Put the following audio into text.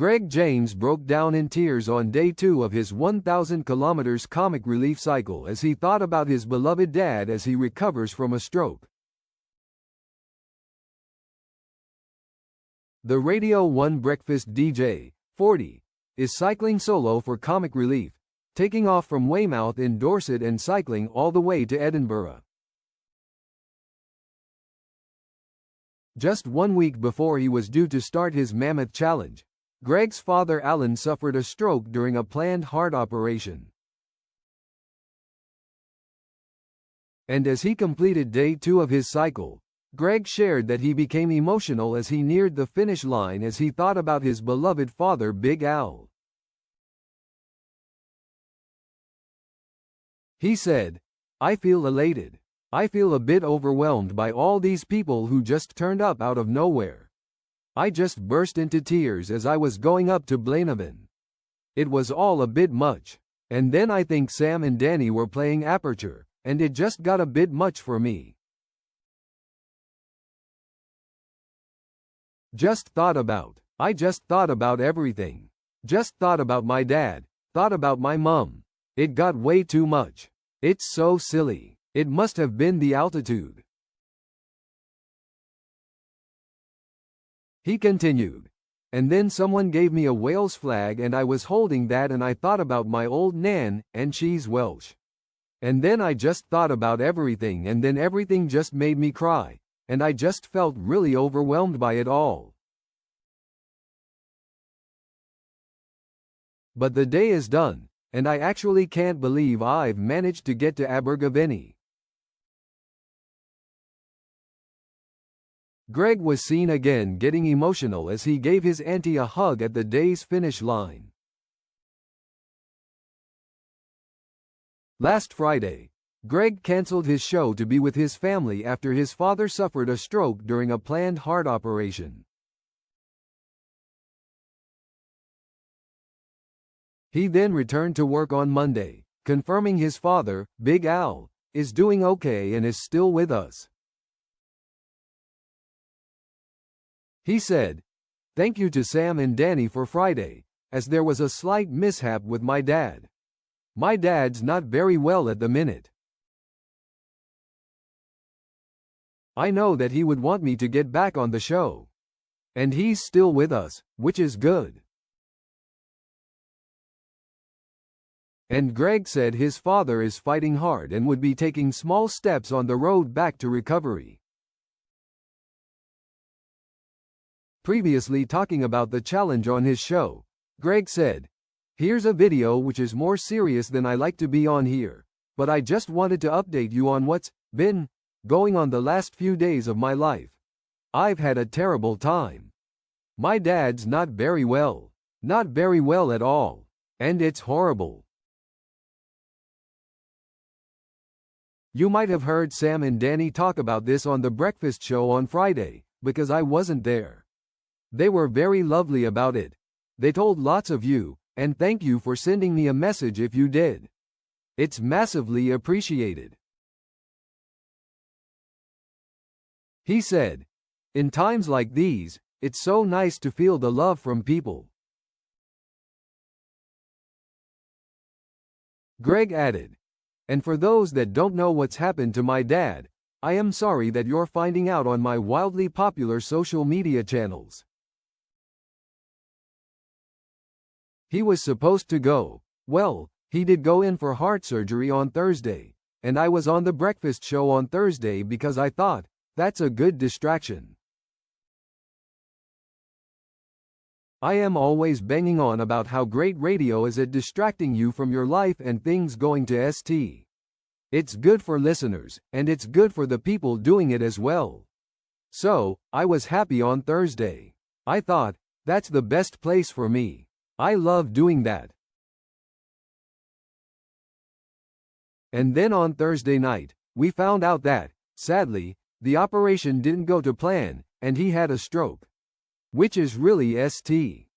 Greg James broke down in tears on day 2 of his 1,000 kilometers comic relief cycle as he thought about his beloved dad as he recovers from a stroke. The Radio 1 breakfast DJ, 40, is cycling solo for comic relief, taking off from Weymouth in Dorset and cycling all the way to Edinburgh. Just 1 week before he was due to start his mammoth challenge, Greg's father Alan suffered a stroke during a planned heart operation. And as he completed day 2 of his cycle, Greg shared that he became emotional as he neared the finish line as he thought about his beloved father Big Al. He said, "I feel elated. I feel a bit overwhelmed by all these people who just turned up out of nowhere. I just burst into tears as I was going up to Blaenavon. It was all a bit much. And then I think Sam and Danny were playing Aperture, and it just got a bit much for me. I just thought about everything. Just thought about my dad, thought about my mum. It got way too much. It's so silly. It must have been the altitude." He continued, "And then someone gave me a Wales flag and I was holding that and I thought about my old nan, and she's Welsh. And then I just thought about everything and then everything just made me cry, and I just felt really overwhelmed by it all. But the day is done, and I actually can't believe I've managed to get to Abergavenny." Greg was seen again getting emotional as he gave his auntie a hug at the day's finish line. Last Friday, Greg cancelled his show to be with his family after his father suffered a stroke during a planned heart operation. He then returned to work on Monday, confirming his father, Big Al, is doing okay and is still with us. He said, "Thank you to Sam and Danny for Friday, as there was a slight mishap with my dad. My dad's not very well at the minute. I know that he would want me to get back on the show. And he's still with us, which is good." And Greg said his father is fighting hard and would be taking small steps on the road back to recovery. Previously talking about the challenge on his show, Greg said, "Here's a video which is more serious than I like to be on here, but I just wanted to update you on what's been going on the last few days of my life. I've had a terrible time. My dad's not very well at all, and it's horrible." You might have heard Sam and Danny talk about this on The Breakfast Show on Friday, because I wasn't there. They were very lovely about it. They told lots of you, and thank you for sending me a message if you did. It's massively appreciated. He said, "In times like these, it's so nice to feel the love from people." Greg added, "And for those that don't know what's happened to my dad, I am sorry that you're finding out on my wildly popular social media channels. He was supposed to go. Well, he did go in for heart surgery on Thursday, and I was on The Breakfast Show on Thursday because I thought, that's a good distraction. I am always banging on about how great radio is at distracting you from your life and things going to St. It's good for listeners, and it's good for the people doing it as well. So, I was happy on Thursday. I thought, that's the best place for me. I love doing that. And then on Thursday night, we found out that, sadly, the operation didn't go to plan, and he had a stroke. Which is really St.